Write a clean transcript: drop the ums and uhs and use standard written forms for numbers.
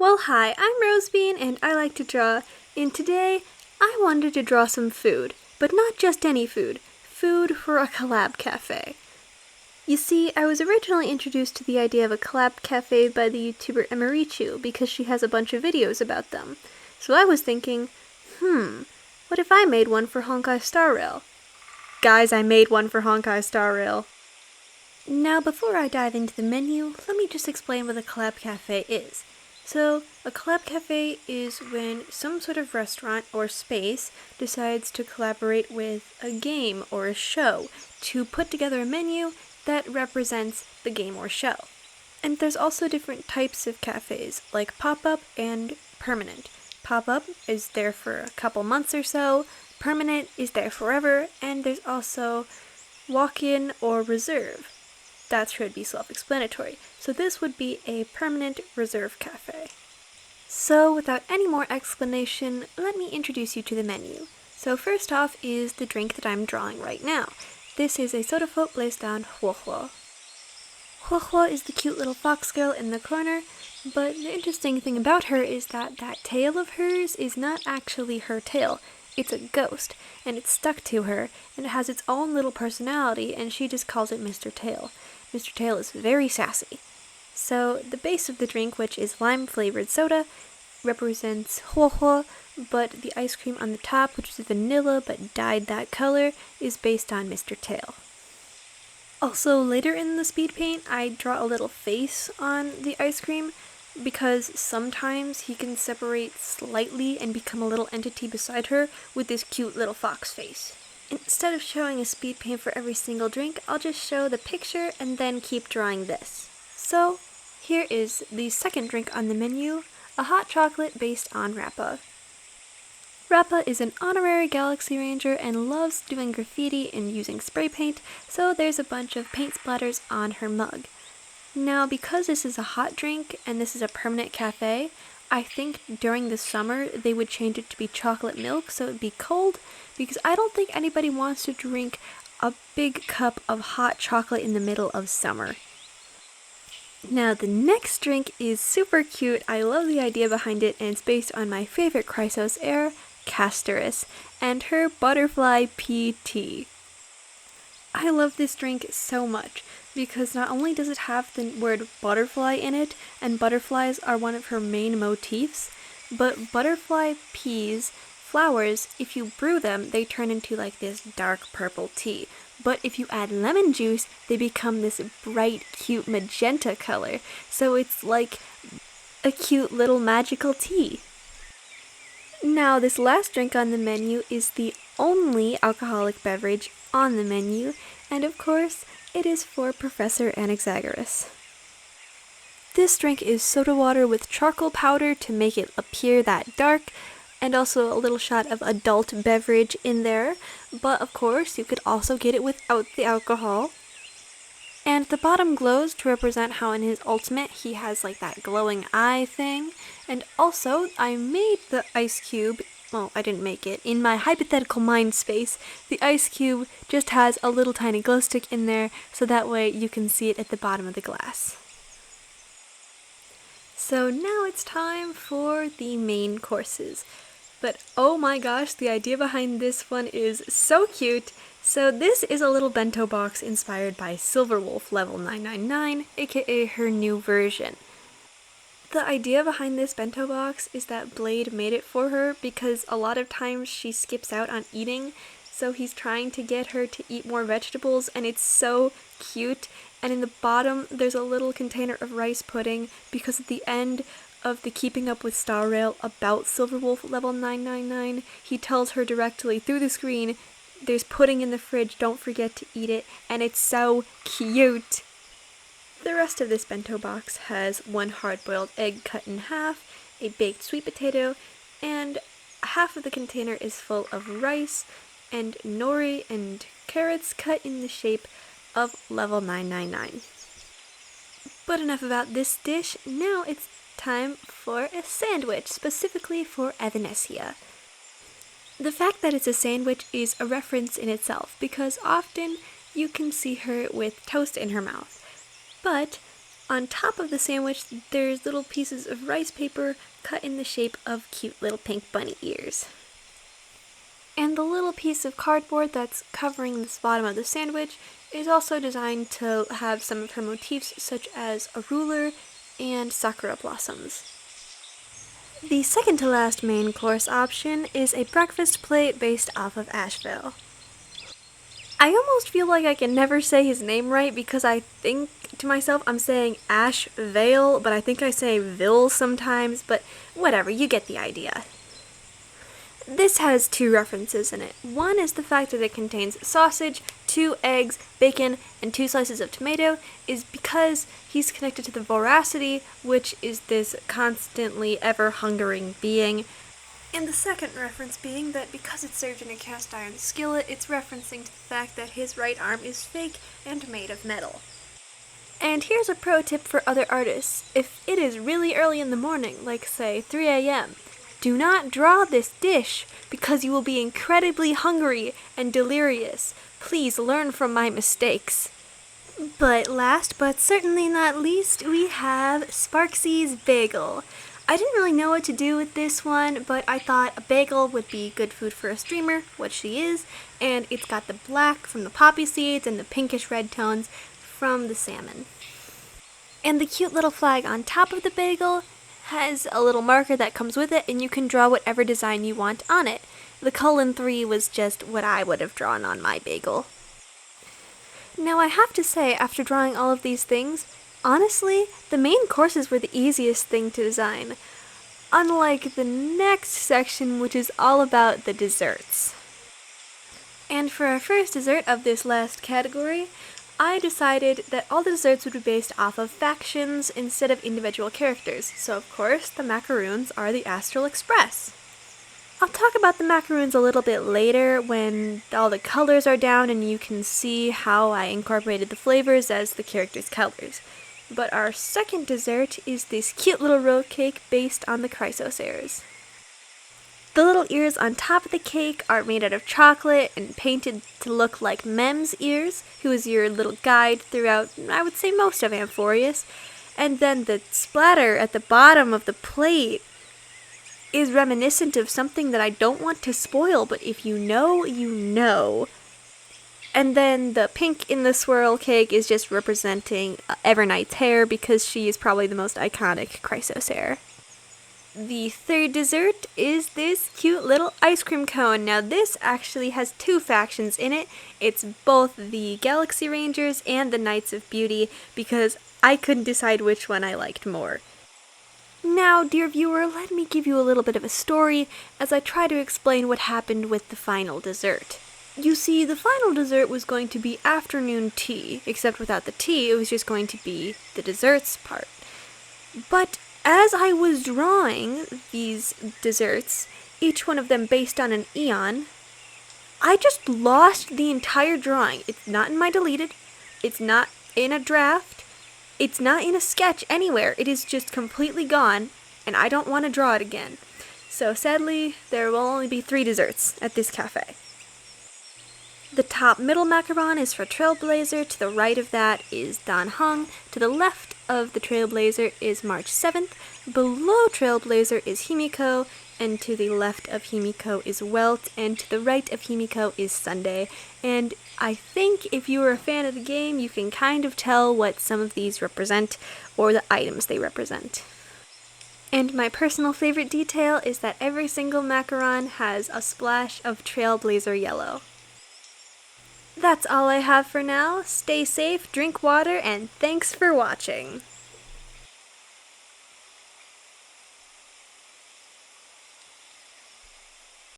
Well, hi, I'm Rosebean and I like to draw, and today I wanted to draw some food, but not just any food, food for a collab cafe. You see, I was originally introduced to the idea of a collab cafe by the YouTuber Emerichu because she has a bunch of videos about them. So I was thinking, what if I made one for Honki Star Rail? Guys, I made one for Honki Star Rail. Now, before I dive into the menu, let me just explain what a collab cafe is. So, a collab cafe is when some sort of restaurant or space decides to collaborate with a game or a show to put together a menu that represents the game or show. And there's also different types of cafes, like pop-up and permanent. Pop-up is there for a couple months or so, permanent is there forever, and there's also walk-in or reserve. That should be self-explanatory. So this would be a permanent reserve cafe. So without any more explanation, let me introduce you to the menu. So first off is the drink that I'm drawing right now. This is a soda float placed on Huohuo. Huohuo is the cute little fox girl in the corner, but the interesting thing about her is that tail of hers is not actually her tail. It's a ghost, and it's stuck to her, and it has its own little personality, and she just calls it Mr. Tail. Mr. Tail is very sassy. So the base of the drink, which is lime-flavored soda, represents Huohuo, but the ice cream on the top, which is vanilla but dyed that color, is based on Mr. Tail. Also, later in the speed paint, I draw a little face on the ice cream, because sometimes he can separate slightly and become a little entity beside her with this cute little fox face. Instead of showing a speed paint for every single drink, I'll just show the picture and then keep drawing this. So, here is the second drink on the menu, a hot chocolate based on Rappa. Rappa is an honorary Galaxy Ranger and loves doing graffiti and using spray paint, so there's a bunch of paint splatters on her mug. Now, because this is a hot drink and this is a permanent cafe, I think during the summer they would change it to be chocolate milk so it would be cold, because I don't think anybody wants to drink a big cup of hot chocolate in the middle of summer. Now, the next drink is super cute. I love the idea behind it, and it's based on my favorite Chrysos heir, Castorus, and her butterfly pea tea. I love this drink so much because not only does it have the word butterfly in it, and butterflies are one of her main motifs, but butterfly peas, flowers, if you brew them, they turn into like this dark purple tea. But if you add lemon juice, they become this bright, cute magenta color. So it's like a cute little magical tea. Now, this last drink on the menu is the only alcoholic beverage on the menu, and of course, it is for Professor Anaxagoras. This drink is soda water with charcoal powder to make it appear that dark, and also a little shot of adult beverage in there, but of course, you could also get it without the alcohol. And the bottom glows to represent how in his ultimate he has like that glowing eye thing. And also, I made the ice cube, well, I didn't make it, in my hypothetical mind space, the ice cube just has a little tiny glow stick in there, so that way you can see it at the bottom of the glass. So now it's time for the main courses. But oh my gosh, the idea behind this one is so cute. So this is a little bento box inspired by Silverwolf level 999, aka her new version. The idea behind this bento box is that Blade made it for her because a lot of times she skips out on eating, so he's trying to get her to eat more vegetables, and it's so cute. And in the bottom there's a little container of rice pudding because at the end of the Keeping Up with Star Rail about Silverwolf level 999, he tells her directly through the screen, "There's pudding in the fridge, don't forget to eat it," and it's so cute. The rest of this bento box has one hard-boiled egg cut in half, a baked sweet potato, and half of the container is full of rice and nori and carrots cut in the shape of level 999. But enough about this dish, now it's time for a sandwich, specifically for Evanesia. The fact that it's a sandwich is a reference in itself, because often you can see her with toast in her mouth. But On top of the sandwich, there's little pieces of rice paper cut in the shape of cute little pink bunny ears. And the little piece of cardboard that's covering the bottom of the sandwich is also designed to have some of her motifs, such as a ruler and sakura blossoms. The second to last main course option is a breakfast plate based off of Asheville. I almost feel like I can never say his name right because I think to myself I'm saying Ashevale, but I think I say Ville sometimes, but whatever, you get the idea. This has two references in it. One is the fact that it contains sausage, 2 eggs, bacon, and 2 slices of tomato is because he's connected to the voracity, which is this constantly ever-hungering being. And the second reference being that because it's served in a cast iron skillet, it's referencing to the fact that his right arm is fake and made of metal. And here's a pro tip for other artists. If it is really early in the morning, like say 3 a.m., do not draw this dish because you will be incredibly hungry and delirious. Please learn from my mistakes. But last but certainly not least, we have Sparksy's Bagel. I didn't really know what to do with this one, but I thought a bagel would be good food for a streamer, what she is, and it's got the black from the poppy seeds and the pinkish red tones from the salmon. And the cute little flag on top of the bagel has a little marker that comes with it, and you can draw whatever design you want on it. The colon 3 was just what I would have drawn on my bagel. Now I have to say, after drawing all of these things, honestly, the main courses were the easiest thing to design, unlike the next section, which is all about the desserts. And for our first dessert of this last category, I decided that all the desserts would be based off of factions instead of individual characters, so of course the macaroons are the Astral Express. I'll talk about the macaroons a little bit later when all the colors are down and you can see how I incorporated the flavors as the characters' colors. But our second dessert is this cute little road cake based on the Chrysosaurs. The little ears on top of the cake are made out of chocolate and painted to look like Mem's ears, who is your little guide throughout, I would say, most of Amphorius. And then the splatter at the bottom of the plate is reminiscent of something that I don't want to spoil, but if you know, you know. And then the pink in the swirl cake is just representing Evernight's hair because she is probably the most iconic Chrysosaur. The third dessert is this cute little ice cream cone. Now this actually has 2 factions in it. It's both the Galaxy Rangers and the Knights of Beauty because I couldn't decide which one I liked more. Now, dear viewer, let me give you a little bit of a story as I try to explain what happened with the final dessert. You see, the final dessert was going to be afternoon tea, except without the tea, it was just going to be the desserts part. But as I was drawing these desserts, each one of them based on an eon, I just lost the entire drawing. It's not in my deleted, it's not in a draft, it's not in a sketch anywhere. It is just completely gone, and I don't want to draw it again. So sadly, there will only be 3 desserts at this cafe. The top middle macaron is for Trailblazer, to the right of that is Dan Heng, to the left of the Trailblazer is March 7th, below Trailblazer is Himiko, and to the left of Himiko is Welt, and to the right of Himiko is Sunday. And I think if you are a fan of the game, you can kind of tell what some of these represent, or the items they represent. And my personal favorite detail is that every single macaron has a splash of Trailblazer yellow. That's all I have for now. Stay safe, drink water, and thanks for watching.